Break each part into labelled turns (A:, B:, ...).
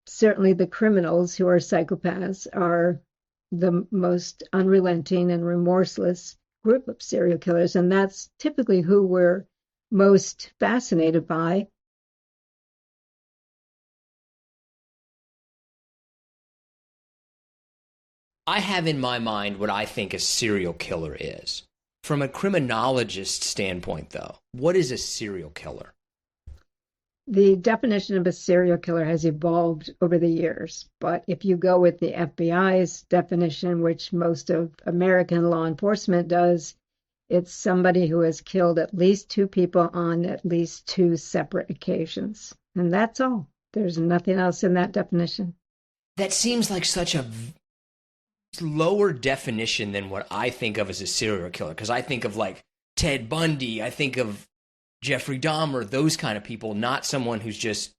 A: certainly the criminals who are psychopaths are the most unrelenting and remorseless group of serial killers. And that's typically who we're most fascinated by.
B: I have in my mind what I think a serial killer is. From a criminologist standpoint, though, what is a serial killer?
A: The definition of a serial killer has evolved over the years, but if you go with the FBI's definition, which most of American law enforcement does, it's somebody who has killed at least two people on at least two separate occasions. And that's all. There's nothing else in that definition.
B: That seems like such a lower definition than what I think of as a serial killer, because I think of like Ted Bundy, I think of Jeffrey Dahmer, those kind of people, not someone who's just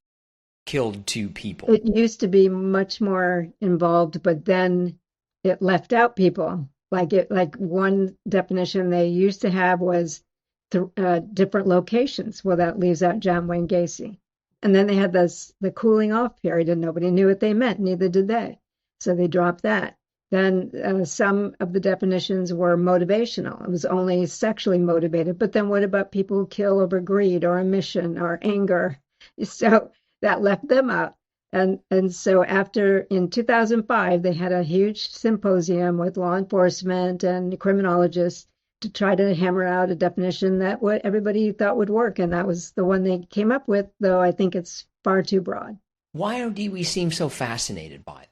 B: killed two people.
A: It used to be much more involved, but then it left out people. Like one definition they used to have was different locations. Well, that leaves out John Wayne Gacy. And then they had the cooling off period, and nobody knew what they meant. Neither did they. So they dropped that. Then some of the definitions were motivational. It was only sexually motivated. But then what about people who kill over greed or a mission or anger? So that left them out. And so after in 2005, they had a huge symposium with law enforcement and criminologists to try to hammer out a definition that what everybody thought would work. And that was the one they came up with, though I think it's far too broad.
B: Why do we seem so fascinated by it?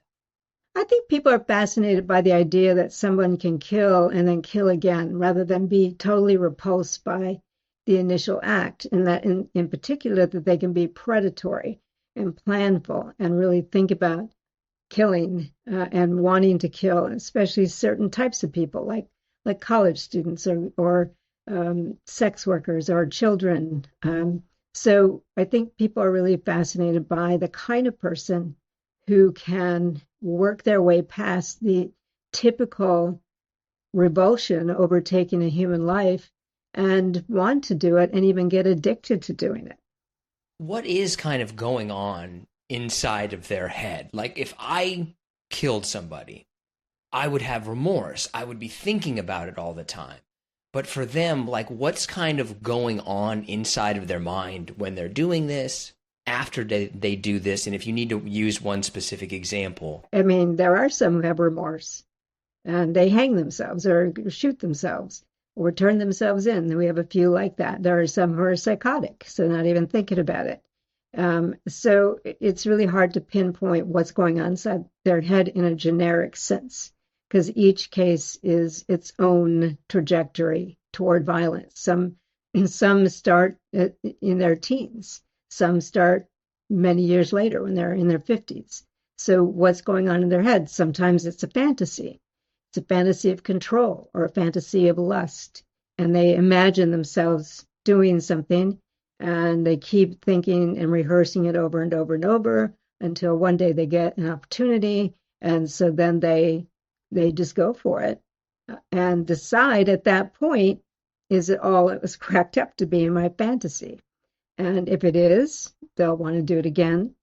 A: I think people are fascinated by the idea that someone can kill and then kill again rather than be totally repulsed by the initial act, and that in particular that they can be predatory and planful and really think about killing and wanting to kill, especially certain types of people like college students or sex workers or children. So I think people are really fascinated by the kind of person who can work their way past the typical revulsion over taking a human life and want to do it and even get addicted to doing it.
B: What is kind of going on inside of their head? Like if I killed somebody, I would have remorse. I would be thinking about it all the time. But for them, like what's kind of going on inside of their mind when they're doing this, after they do this, and if you need to use one specific example.
A: I mean, there are some who have remorse and they hang themselves or shoot themselves or turn themselves in. We have a few like that. There are some who are psychotic, so not even thinking about it. So it's really hard to pinpoint what's going on inside their head in a generic sense, because each case is its own trajectory toward violence. Some start in their teens. Some start many years later when they're in their 50s. So what's going on in their head? Sometimes it's a fantasy. It's a fantasy of control or a fantasy of lust. And they imagine themselves doing something and they keep thinking and rehearsing it over and over and over until one day they get an opportunity. And so then they just go for it and decide at that point, is it all it was cracked up to be in my fantasy? And if it is, they'll want to do it again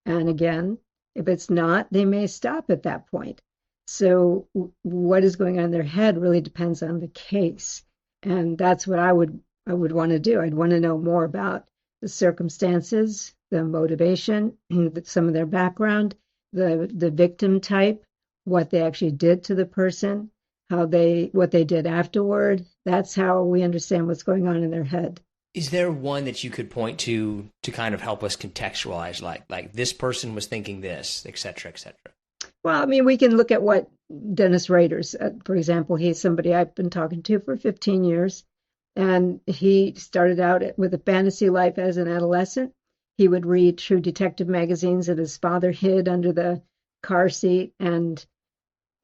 A: and again. If it's not, they may stop at that point. So what is going on in their head really depends on the case. And that's what I would want to do. I'd want to know more about the circumstances, the motivation, some of their background, the victim type, what they actually did to the person, what they did afterward. That's how we understand what's going on in their head.
B: Is there one that you could point to kind of help us contextualize, like this person was thinking this, et cetera, et cetera?
A: Well, I mean, we can look at what Dennis Rader's, for example, he's somebody I've been talking to for 15 years, and he started out with a fantasy life as an adolescent. He would read True Detective magazines that his father hid under the car seat, and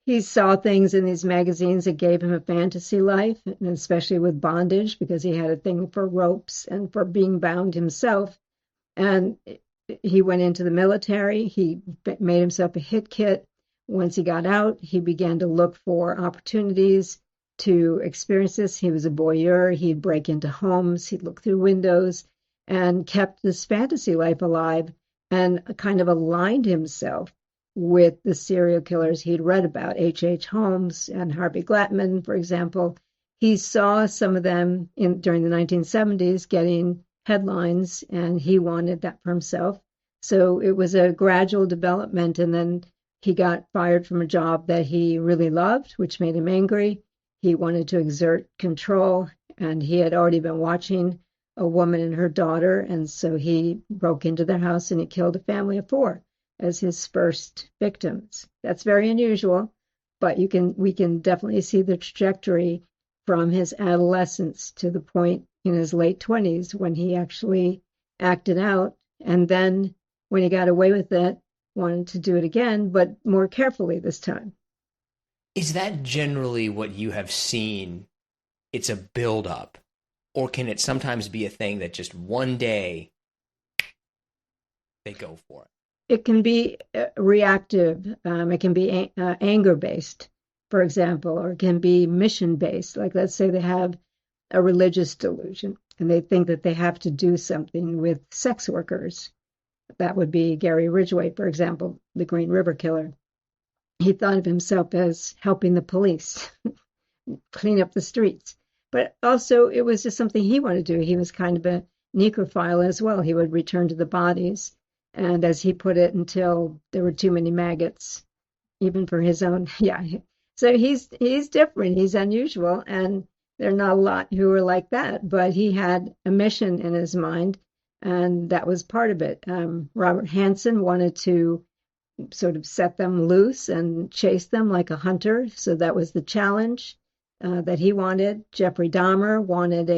A: he saw things in these magazines that gave him a fantasy life, and especially with bondage, because he had a thing for ropes and for being bound himself. And he went into the military. He made himself a hit kit. Once he got out, he began to look for opportunities to experience this. He was a voyeur. He'd break into homes. He'd look through windows and kept this fantasy life alive. and kind of aligned himself with the serial killers he'd read about, H.H. Holmes and Harvey Glattman, for example. He saw some of them during the 1970s getting headlines, and he wanted that for himself. So it was a gradual development, and then he got fired from a job that he really loved, which made him angry. He wanted to exert control, and he had already been watching a woman and her daughter, and so he broke into their house and he killed a family of 4 as his first victims. That's very unusual, but we can definitely see the trajectory from his adolescence to the point in his late 20s when he actually acted out, and then when he got away with it, wanted to do it again, but more carefully this time.
B: Is that generally what you have seen? It's a build-up, or can it sometimes be a thing that just one day they go for it?
A: It can be reactive. It can be anger-based, for example, or it can be mission-based. Like, let's say they have a religious delusion and they think that they have to do something with sex workers. That would be Gary Ridgway, for example, the Green River Killer. He thought of himself as helping the police clean up the streets. But also, it was just something he wanted to do. He was kind of a necrophile as well. He would return to the bodies, and as he put it, until there were too many maggots, even for his own. Yeah. So he's different. He's unusual, and there are not a lot who are like that. But he had a mission in his mind, and that was part of it. Robert Hansen wanted to sort of set them loose and chase them like a hunter. So that was the challenge that he wanted. Jeffrey Dahmer wanted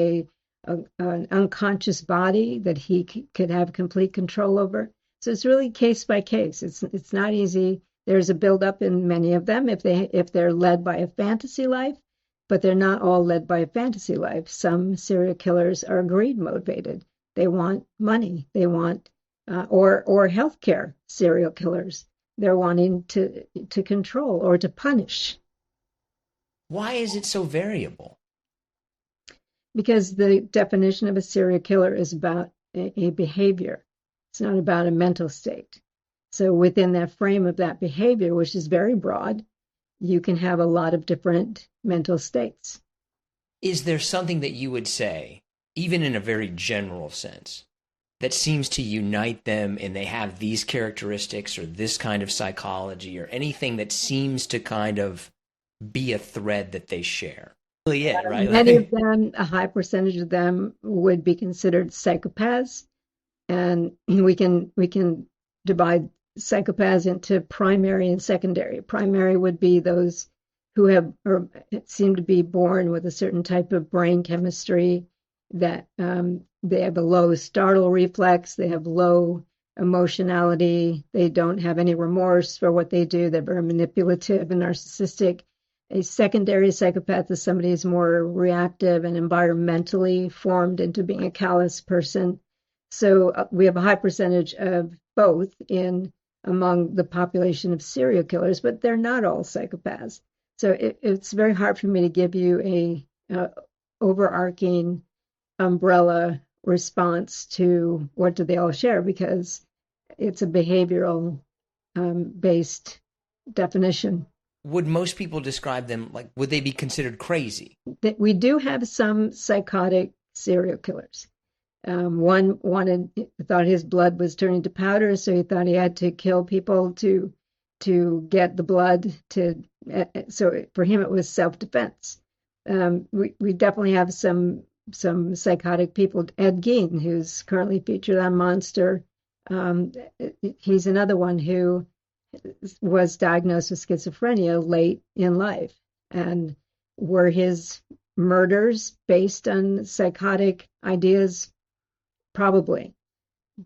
A: an unconscious body that he could have complete control over. So it's really case by case. It's not easy. There's a buildup in many of them if they're led by a fantasy life, but they're not all led by a fantasy life. Some serial killers are greed motivated. They want money. They want or healthcare serial killers. They're wanting to control or to punish.
B: Why is it so variable?
A: Because the definition of a serial killer is about a behavior. It's not about a mental state. So within that frame of that behavior, which is very broad, you can have a lot of different mental states.
B: Is there something that you would say, even in a very general sense, that seems to unite them and they have these characteristics or this kind of psychology or anything that seems to kind of be a thread that they share? Really it, right?
A: Many of them, a high percentage of them would be considered psychopaths. And we can divide psychopaths into primary and secondary. Primary would be those who have or seem to be born with a certain type of brain chemistry that they have a low startle reflex, they have low emotionality, they don't have any remorse for what they do, they're very manipulative and narcissistic. A secondary psychopath is somebody who's more reactive and environmentally formed into being a callous person. So we have a high percentage of both among the population of serial killers, but they're not all psychopaths. So it's very hard for me to give you a overarching umbrella response to what do they all share, because it's a behavioral based definition.
B: Would most people describe them like, would they be considered crazy?
A: We do have some psychotic serial killers. One thought his blood was turning to powder, so he thought he had to kill people to get the blood. So for him, it was self-defense. We definitely have some psychotic people. Ed Gein, who's currently featured on Monster, he's another one who was diagnosed with schizophrenia late in life. And were his murders based on psychotic ideas? Probably.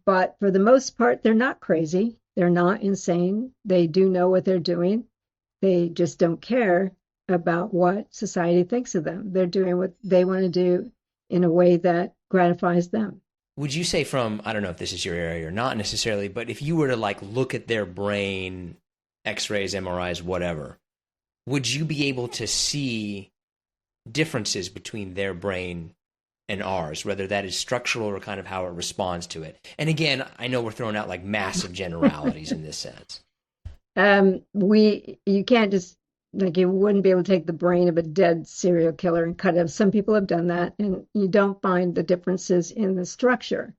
A: But for the most part, they're not crazy. They're not insane. They do know what they're doing. They just don't care about what society thinks of them. They're doing what they want to do in a way that gratifies them.
B: Would you say from, I don't know if this is your area or not necessarily, but if you were to like look at their brain, x-rays, MRIs, whatever, would you be able to see differences between their brain and ours, whether that is structural or kind of how it responds to it? And again, I know we're throwing out like massive generalities in this sense.
A: You can't just, like, you wouldn't be able to take the brain of a dead serial killer and cut it up. Some people have done that, and you don't find the differences in the structure.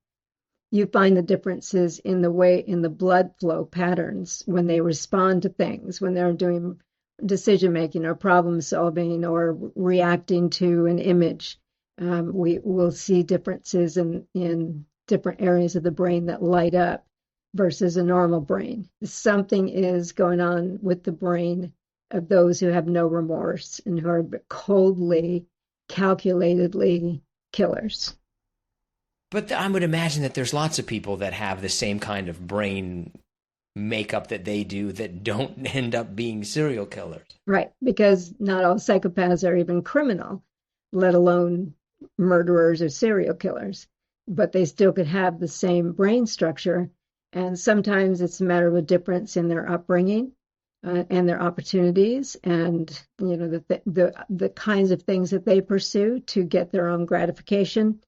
A: You find the differences in the way, in the blood flow patterns when they respond to things, when they're doing decision making or problem solving or reacting to an image. We will see differences in different areas of the brain that light up versus a normal brain. Something is going on with the brain of those who have no remorse and who are coldly, calculatedly killers.
B: But I would imagine that there's lots of people that have the same kind of brain makeup that they do that don't end up being serial killers.
A: Right, because not all psychopaths are even criminal, let alone murderers or serial killers. But they still could have the same brain structure. And sometimes it's a matter of a difference in their upbringing and their opportunities, and the kinds of things that they pursue to get their own gratification.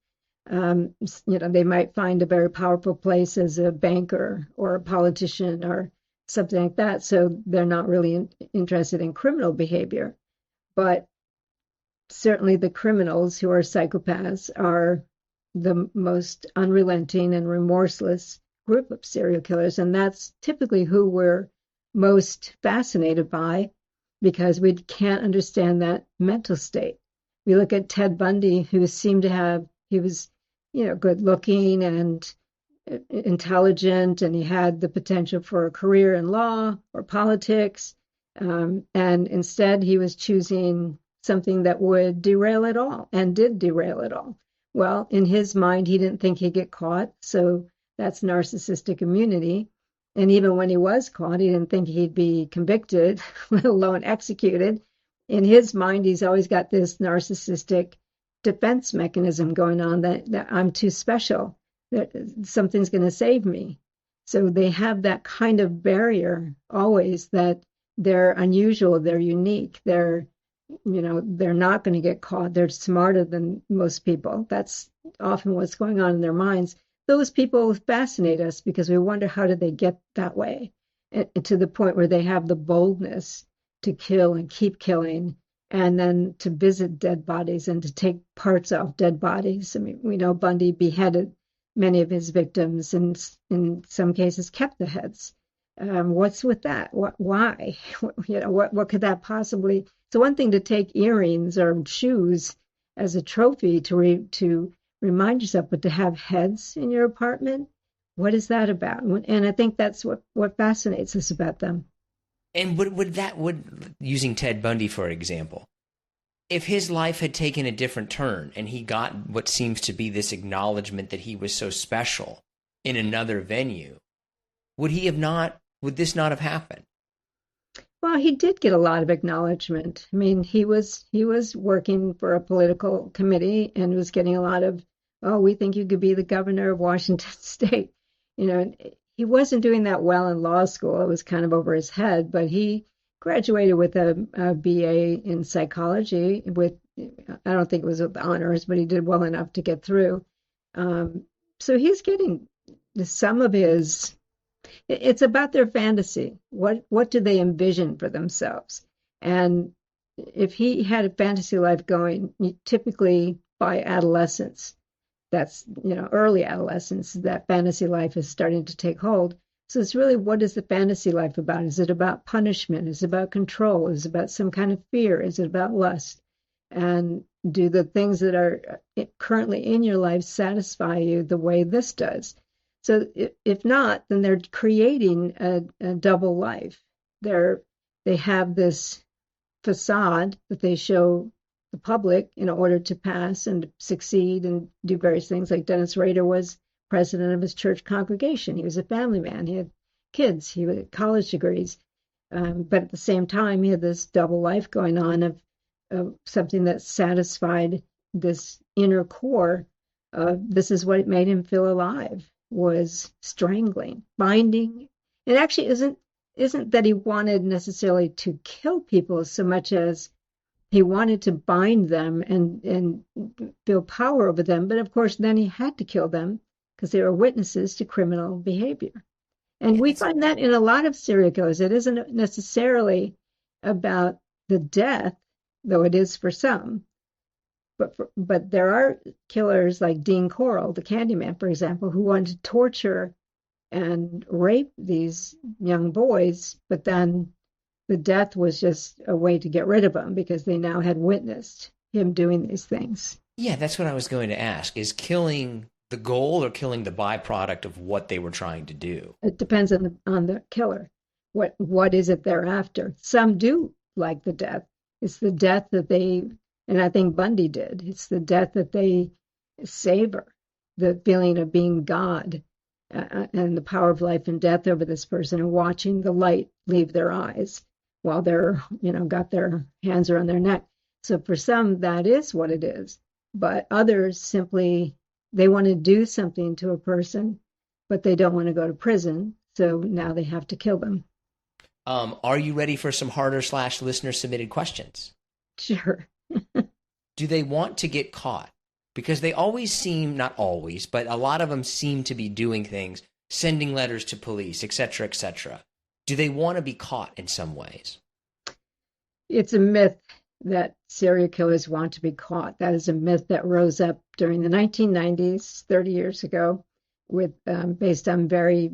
A: They might find a very powerful place as a banker or a politician or something like that. So they're not really interested in criminal behavior. But certainly the criminals who are psychopaths are the most unrelenting and remorseless group of serial killers. And that's typically who we're most fascinated by, because we can't understand that mental state. We look at Ted Bundy, who seemed to have, he was, good looking and intelligent, and he had the potential for a career in law or politics. And instead, he was choosing something that would derail it all, and did derail it all. Well, in his mind, he didn't think he'd get caught. So that's narcissistic immunity. And even when he was caught, he didn't think he'd be convicted, let alone executed. In his mind, he's always got this narcissistic defense mechanism going on that I'm too special, that something's going to save me. So they have that kind of barrier always, that they're unusual, they're unique, they're not going to get caught, they're smarter than most people. That's often what's going on in their minds. Those people fascinate us because we wonder, how did they get that way? And to the point where they have the boldness to kill and keep killing, and then to visit dead bodies and to take parts off dead bodies. I mean, we know Bundy beheaded many of his victims, and in some cases kept the heads. What's with that? Why? What could that possibly? It's one thing to take earrings or shoes as a trophy to remind yourself, but to have heads in your apartment, what is that about? And I think that's what fascinates us about them.
B: And would using Ted Bundy for example, if his life had taken a different turn and he got what seems to be this acknowledgement that he was so special in another venue, would this not have happened?
A: Well, he did get a lot of acknowledgement. I mean, he was working for a political committee and was getting a lot of, oh, we think you could be the governor of Washington State. He wasn't doing that well in law school. It was kind of over his head, but he graduated with a BA in psychology with, I don't think it was with honors, but he did well enough to get through. So he's getting some of his, it's about their fantasy. What do they envision for themselves? And if he had a fantasy life going, typically by adolescence, that's, early adolescence, that fantasy life is starting to take hold. So it's really, what is the fantasy life about? Is it about punishment? Is it about control? Is it about some kind of fear? Is it about lust? And do the things that are currently in your life satisfy you the way this does? So if not, then they're creating a double life. They have this facade that they show the public in order to pass and succeed and do various things. Like Dennis Rader was president of his church congregation. He was a family man. He had kids. He had college degrees. But at the same time, he had this double life going on of something that satisfied this inner core. This is what made him feel alive, was strangling, binding. It actually isn't that he wanted necessarily to kill people so much as he wanted to bind them and feel power over them, but of course then he had to kill them because they were witnesses to criminal behavior. And
B: Yeah,
A: we
B: that's
A: find that in a lot of serial killers. It isn't necessarily about the death, though it is for some. But there are killers like Dean Corll, the Candyman, for example, who wanted to torture and rape these young boys, but then the death was just a way to get rid of them because they now had witnessed him doing these things.
B: yeah, that's what I was going to ask. Is killing the goal or killing the byproduct of what they were trying to do?
A: It depends on the killer. What is it they're after? Some do like the death. It's the death that they, and I think Bundy did. It's the death that they savor, the feeling of being God, and the power of life and death over this person, and watching the light leave their eyes while they're, got their hands around their neck. So for some, that is what it is. But others simply, they want to do something to a person, but they don't want to go to prison. So now they have to kill them.
B: Are you ready for some harder / listener submitted questions?
A: Sure.
B: Do they want to get caught? Because they always seem, not always, but a lot of them seem to be doing things, sending letters to police, etc., etc. Do they want to be caught in some ways?
A: It's a myth that serial killers want to be caught. That is a myth that rose up during the 1990s, 30 years ago, with based on very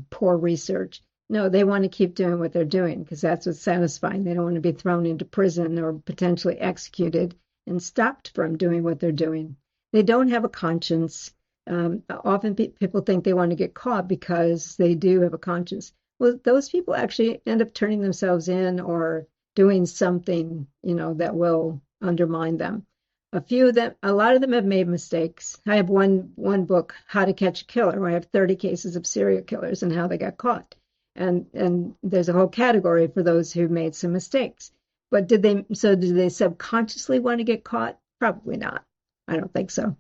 A: poor research. No, they want to keep doing what they're doing because that's what's satisfying. They don't want to be thrown into prison or potentially executed and stopped from doing what they're doing. They don't have a conscience. Often people think they want to get caught because they do have a conscience. Well, those people actually end up turning themselves in or doing something, that will undermine them. A lot of them have made mistakes. I have one book, How to Catch a Killer, where I have 30 cases of serial killers and how they got caught. And there's a whole category for those who made some mistakes. But did they subconsciously want to get caught? Probably not. I don't think so.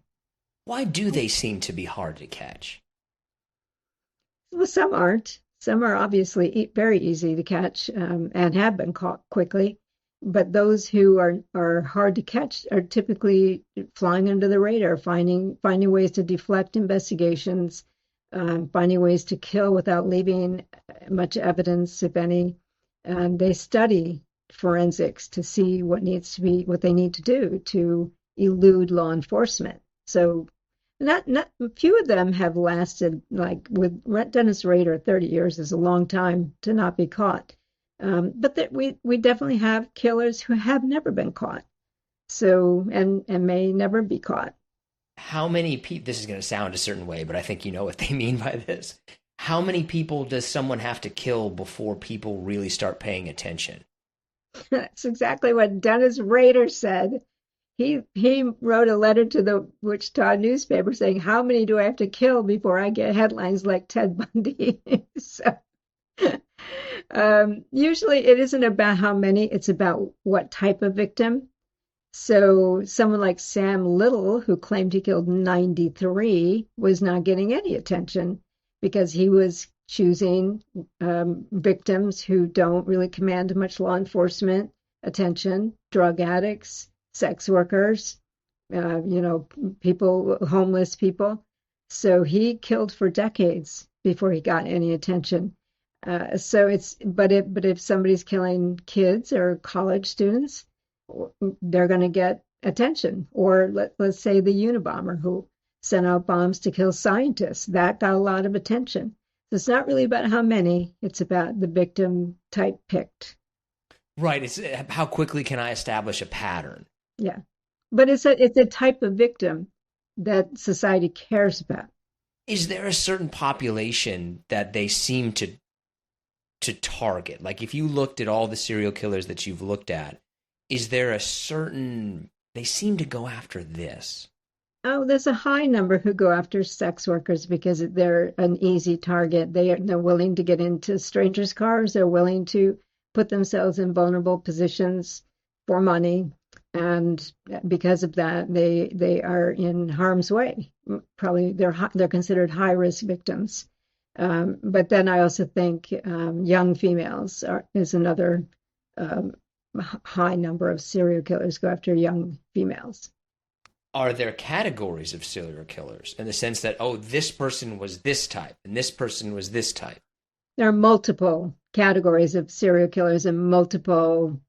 B: Why do they seem to be hard to catch?
A: Well, some aren't. Some are obviously very easy to catch and have been caught quickly. But those who are hard to catch are typically flying under the radar, finding ways to deflect investigations, finding ways to kill without leaving much evidence, if any. And they study forensics to see what they need to do to elude law enforcement. So not few of them have lasted, like with Dennis Rader. 30 years is a long time to not be caught. But we definitely have killers who have never been caught, so and may never be caught.
B: How many people, this is going to sound a certain way, but I think you know what they mean by this. How many people does someone have to kill before people really start paying attention?
A: That's exactly what Dennis Rader said. He wrote a letter to the Wichita newspaper saying, "How many do I have to kill before I get headlines like Ted Bundy?" So usually it isn't about how many, it's about what type of victim. So someone like Sam Little, who claimed he killed 93, was not getting any attention because he was choosing victims who don't really command much law enforcement attention, drug addicts, sex workers, people, homeless people. So he killed for decades before he got any attention. But if somebody's killing kids or college students, they're going to get attention. Or let's say the Unabomber who sent out bombs to kill scientists, that got a lot of attention. So it's not really about how many, it's about the victim type picked.
B: Right. It's how quickly can I establish a pattern?
A: Yeah. But it's a type of victim that society cares about.
B: Is there a certain population that they seem to target? Like if you looked at all the serial killers that you've looked at, is there a certain, they seem to go after this?
A: Oh, there's a high number who go after sex workers because they're an easy target. They're willing to get into strangers' cars. They're willing to put themselves in vulnerable positions for money, and because of that, they are in harm's way. Probably they're considered high risk victims. But then I also think young females is another high number of serial killers go after young females.
B: Are there categories of serial killers in the sense that, oh, this person was this type and this person was this type?
A: There are multiple categories of serial killers, and multiple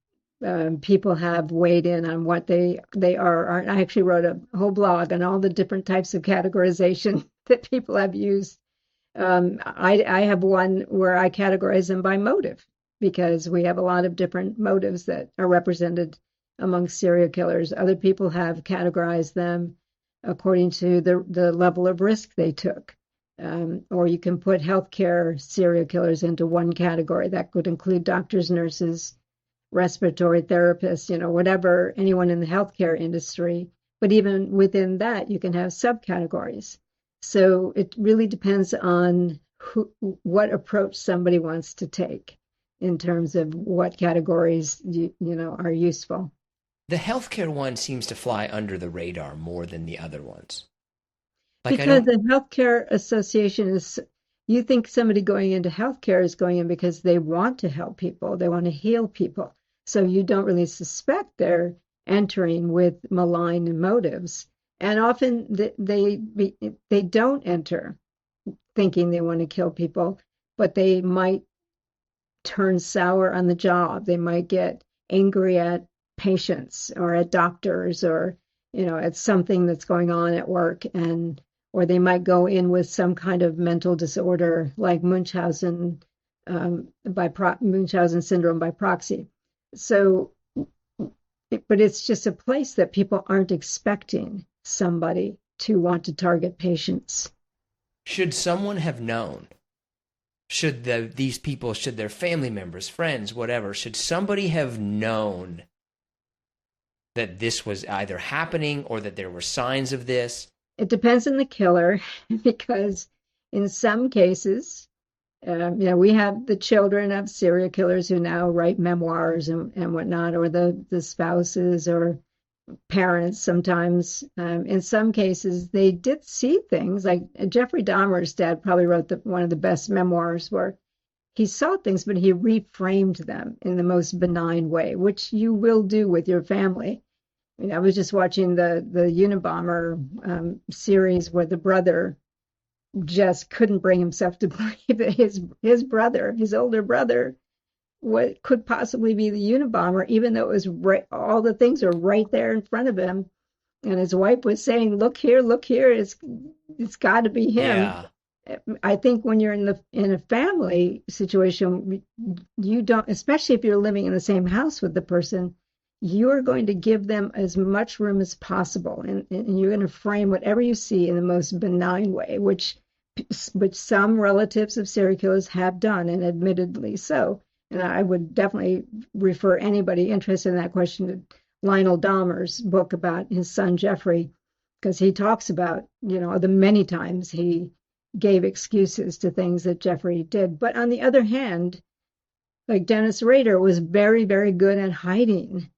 A: people have weighed in on what they are. I actually wrote a whole blog on all the different types of categorization that people have used. I have one where I categorize them by motive, because we have a lot of different motives that are represented among serial killers. Other people have categorized them according to the level of risk they took. Or you can put healthcare serial killers into one category. That could include doctors, nurses, respiratory therapists, whatever, anyone in the healthcare industry. But even within that, you can have subcategories. So it really depends on what approach somebody wants to take in terms of what categories are useful.
B: The healthcare one seems to fly under the radar more than the other ones.
A: Because the healthcare association is, you think somebody going into healthcare is going in because they want to help people, they want to heal people. So you don't really suspect they're entering with malign motives. And often they don't enter thinking they want to kill people, but they might turn sour on the job. They might get angry at patients or at doctors, or at something that's going on at work, or they might go in with some kind of mental disorder like Munchausen Munchausen syndrome by proxy. So, but it's just a place that people aren't expecting somebody to want to target patients.
B: Should someone have known? Should these people, should their family members, friends, whatever, should somebody have known that this was either happening or that there were signs of this?
A: It depends on the killer, because in some cases, we have the children of serial killers who now write memoirs and whatnot, or the spouses or parents sometimes. In some cases, they did see things. Like Jeffrey Dahmer's dad probably wrote one of the best memoirs, where he saw things, but he reframed them in the most benign way, which you will do with your family. I was just watching the Unabomber series, where the brother just couldn't bring himself to believe that his brother, his older brother, what could possibly be the Unabomber, even though it was all the things are right there in front of him, and his wife was saying, "Look here, it's got to be him."
B: Yeah.
A: I think when you're in a family situation, you don't, especially if you're living in the same house with the person, you're going to give them as much room as possible, and you're going to frame whatever you see in the most benign way, which some relatives of serial killers have done, and admittedly so. And I would definitely refer anybody interested in that question to Lionel Dahmer's book about his son Jeffrey, because he talks about, the many times he gave excuses to things that Jeffrey did. But on the other hand, like Dennis Rader was very, very good at hiding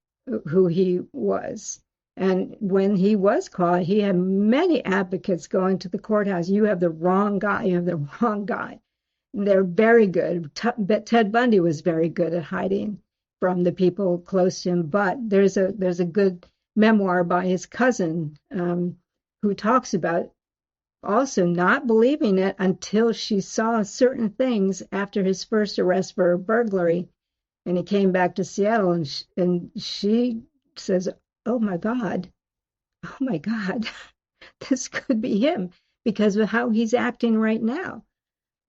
A: who he was. And when he was caught, he had many advocates going to the courthouse. You have the wrong guy. You have the wrong guy. And they're very good. Ted Bundy was very good at hiding from the people close to him. But there's a good memoir by his cousin who talks about also not believing it until she saw certain things after his first arrest for burglary. And he came back to Seattle, and she says, oh my God, this could be him because of how he's acting right now.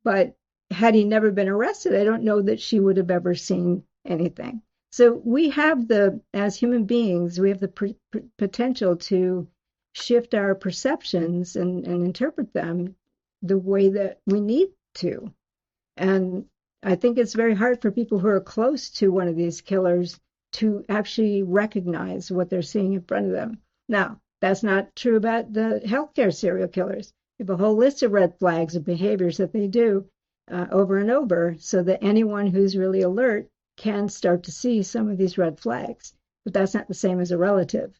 A: But had he never been arrested, I don't know that she would have ever seen anything. So we have as human beings, we have the potential to shift our perceptions and interpret them the way that we need to. And I think it's very hard for people who are close to one of these killers to actually recognize what they're seeing in front of them. Now, that's not true about the healthcare serial killers. We have a whole list of red flags of behaviors that they do over and over, so that anyone who's really alert can start to see some of these red flags. But that's not the same as a relative.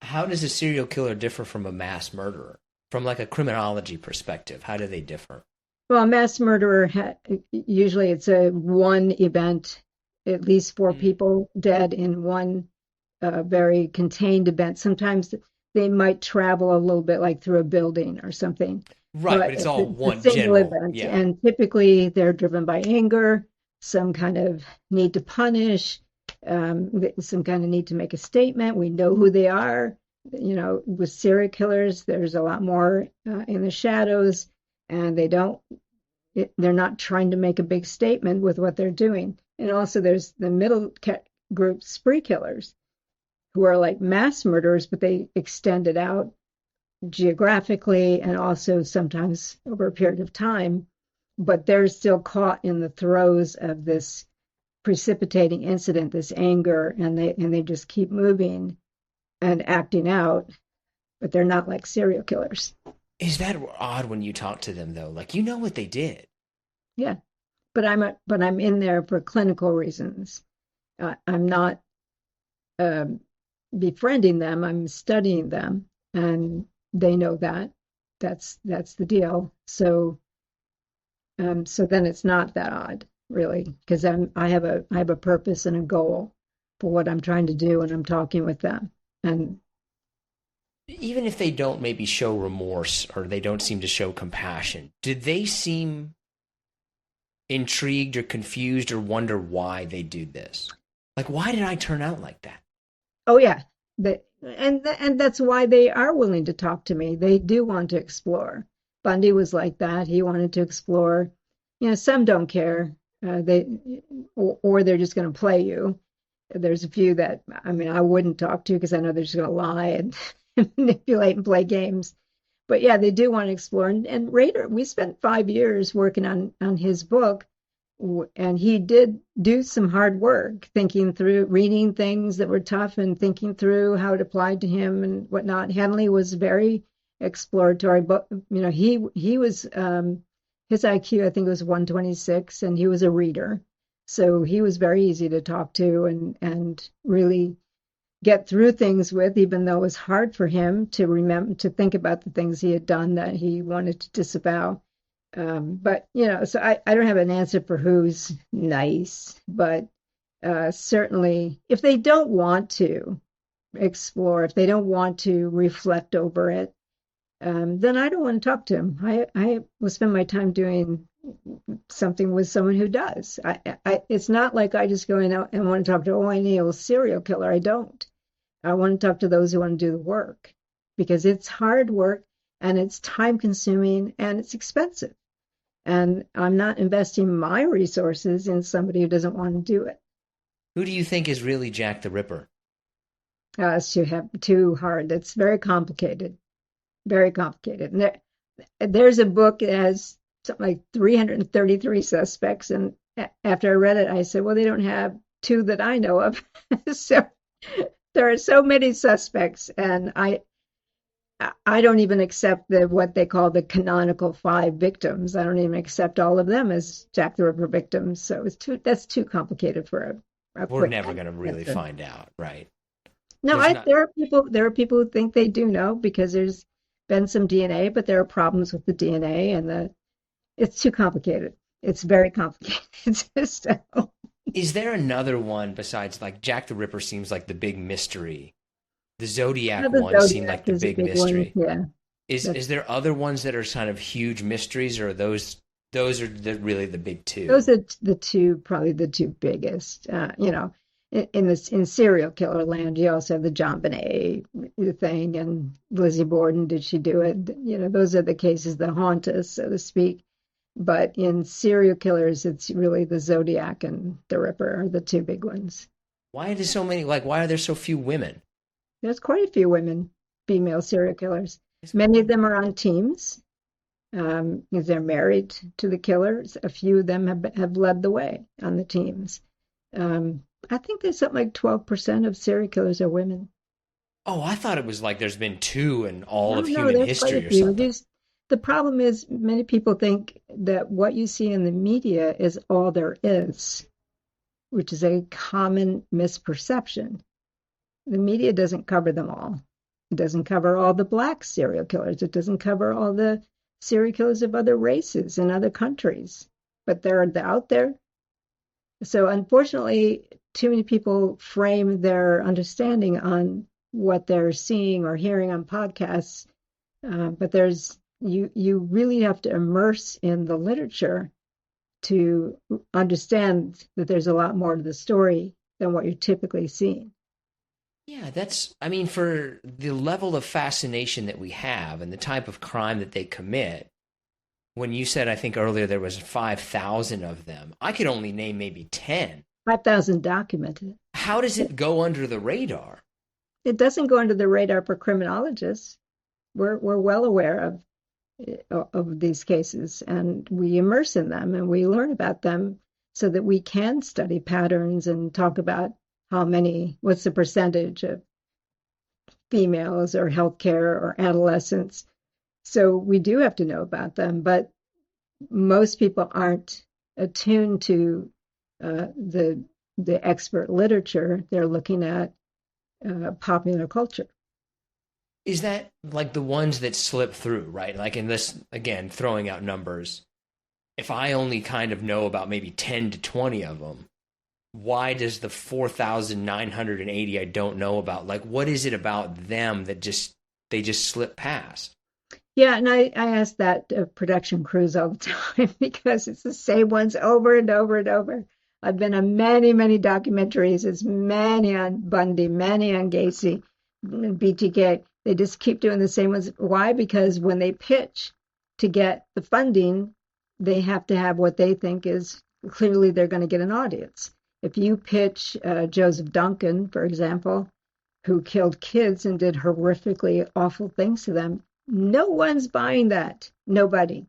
B: How does a serial killer differ from a mass murderer? From like a criminology perspective, how do they differ?
A: Well, a mass murderer, usually it's a one event at least four
B: Mm.
A: people dead in one very contained event. Sometimes they might travel a little bit, like through a building or something,
B: Right,
A: but
B: but it's
A: it's
B: all
A: a
B: one
A: single
B: general.
A: event,
B: Yeah.
A: and typically they're driven by anger, some kind of need to punish, some kind of need to make a statement. We know who they are. With serial killers, there's a lot more in the shadows, and they're not trying to make a big statement with what they're doing. And also, there's the middle group, spree killers, who are like mass murderers, but they extend it out geographically and also sometimes over a period of time. But they're still caught in the throes of this precipitating incident, this anger, and they just keep moving and acting out, but they're not like serial killers.
B: Is that odd when you talk to them though? Like you know what they did.
A: Yeah, but I'm in there for clinical reasons. I'm not um, befriending them. I'm studying them, and they know that. That's the deal. So then it's not that odd, really, because I have a purpose and a goal for what I'm trying to do, and I'm talking with them. And
B: Even if they don't maybe show remorse or they don't seem to show compassion, did they seem intrigued or confused or wonder why they do this? Like, why did I turn out like that?
A: oh yeah, and that's why they are willing to talk to me. They do want to explore. Bundy was like that. He wanted to explore. Some don't care. They or they're just going to play you. There's a few that I mean I wouldn't talk to because I know they're just going to lie and manipulate and play games. But yeah, they do want to explore. And Rader, we spent 5 years working on his book, and he did do some hard work, thinking through, reading things that were tough, and thinking through how it applied to him and whatnot. Henley was very exploratory, but he was his IQ I think was 126, and he was a reader, so he was very easy to talk to and really get through things with, even though it was hard for him to remember to think about the things he had done that he wanted to disavow. But so I don't have an answer for who's nice, but certainly if they don't want to explore, if they don't want to reflect over it, then I don't want to talk to them. I will spend my time doing something with someone who does. It's not like I just go in and want to talk to, oh, I need a serial killer. I don't. I want to talk to those who want to do the work because it's hard work and it's time consuming and it's expensive. And I'm not investing my resources in somebody who doesn't want to do it.
B: Who do you think is really Jack the Ripper?
A: It's too hard. It's very complicated, very complicated. And there's a book that has something like 333 suspects. And after I read it, I said, well, they don't have two that I know of. So there are so many suspects, and I don't even accept what they call the canonical five victims. I don't even accept all of them as Jack the Ripper victims. So that's too complicated for a
B: We're
A: quick
B: never going to really
A: answer.
B: find out, right?
A: No,
B: There's not.
A: there are people who think they do know because there's been some DNA, but there are problems with the DNA and it's too complicated. It's very complicated. So,
B: Is there another one besides like Jack the Ripper seems like the big mystery? The Zodiac
A: the
B: one seemed
A: Zodiac
B: like the
A: is a
B: big
A: big one.
B: mystery.
A: Yeah, that's
B: Is there other ones that are kind of huge mysteries, or are those are really the big
A: those
B: two?
A: are probably the two biggest. In serial killer land, you also have the John Bonet thing and Lizzie Borden. Did she do it? Those are the cases that haunt us, so to speak. But in serial killers, it's really the Zodiac and the Ripper are the two big ones.
B: Why are there so many? Like, why are there so few women?
A: There's quite a few women, female serial killers.
B: Is it
A: Many of
B: really?
A: them are on teams because they're married to the killers. A few of them have led the way on the teams. I think there's something like 12% of serial killers are women.
B: Oh, I thought it was like there's been two in all
A: No,
B: of
A: no,
B: human
A: there's quite a
B: history or
A: few.
B: something.
A: Just the problem is many people think that what you see in the media is all there is, which is a common misperception. The media doesn't cover them all. It doesn't cover all the black serial killers. It doesn't cover all the serial killers of other races in other countries. But they're out there. So unfortunately, too many people frame their understanding on what they're seeing or hearing on podcasts. But you really have to immerse in the literature to understand that there's a lot more to the story than what you're typically seeing.
B: Yeah, I mean, for the level of fascination that we have and the type of crime that they commit, when you said, I think earlier there was 5,000 of them, I could only name maybe 10.
A: 5,000 documented.
B: How does it go under the radar?
A: It doesn't go under the radar for criminologists. We're well aware of these cases, and we immerse in them and we learn about them so that we can study patterns and talk about what's the percentage of females or healthcare or adolescents. So we do have to know about them, but most people aren't attuned to the expert literature. They're looking at popular culture.
B: Is that like the ones that slip through, right? Like in this, again, throwing out numbers, if I only kind of know about maybe 10 to 20 of them, why does the 4,980 I don't know about, like, what is it about them that they just slip past?
A: Yeah, and I ask that of production crews all the time because it's the same ones over and over and over. I've been on many, many documentaries. It's many on Bundy, many on Gacy, BTK. They just keep doing the same ones. Why? Because when they pitch to get the funding, they have to have what they think is clearly they're going to get an audience. If you pitch Joseph Duncan, for example, who killed kids and did horrifically awful things to them, no one's buying that. Nobody.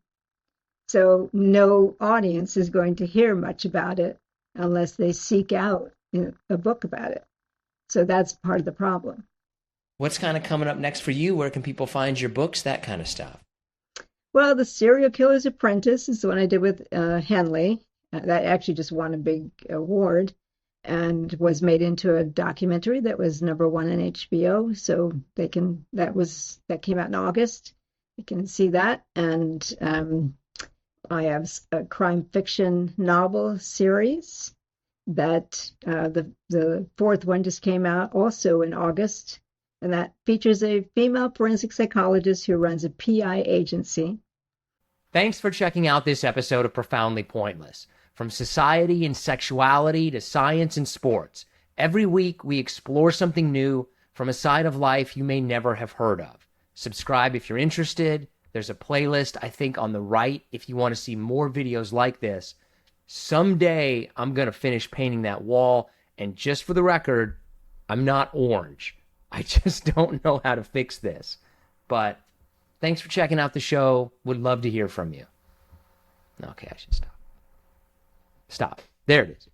A: So no audience is going to hear much about it unless they seek out a book about it. So that's part of the problem.
B: What's kind of coming up next for you? Where can people find your books? That kind of stuff.
A: Well, The Serial Killer's Apprentice is the one I did with Henley. That actually just won a big award and was made into a documentary that was #1 on HBO. So that came out in August. You can see that. And I have a crime fiction novel series that the fourth one just came out also in August. And that features a female forensic psychologist who runs a PI agency.
B: Thanks for checking out this episode of Profoundly Pointless. From society and sexuality to science and sports, every week we explore something new from a side of life you may never have heard of. Subscribe if you're interested. There's a playlist, I think, on the right if you want to see more videos like this. Someday I'm going to finish painting that wall, and just for the record, I'm not orange. I just don't know how to fix this. But thanks for checking out the show. Would love to hear from you. Okay, I should stop. Stop. There it is.